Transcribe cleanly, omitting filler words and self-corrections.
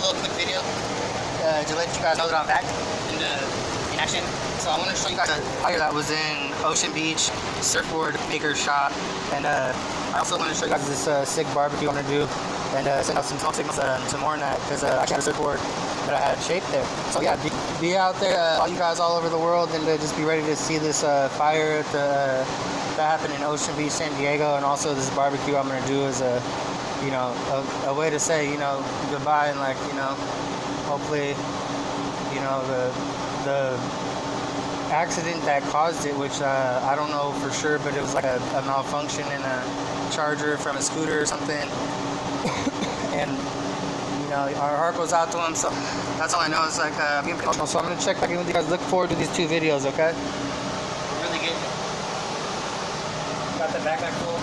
little quick video to let you guys know that I'm back in action. So I want to show you guys a fire that was in Ocean Beach surfboard maker shop, and I also want to show you guys this sick barbecue I'm gonna do, and send out some smoke signals to more than that, because I actually had a surfboard that I had shaped there. So yeah, be out there, all you guys all over the world, and just be ready to see this fire at that happened in Ocean Beach, San Diego, and also this barbecue I'm gonna do is a way to say goodbye, and hopefully the accident that caused it, which I don't know for sure, but it was like a malfunction in a charger from a scooter or something. And our heart goes out to him. So that's all I know. It's like being emotional. So I'm gonna check back in with you guys. Look forward to these 2 videos. Okay. Really good. Got the backpack full.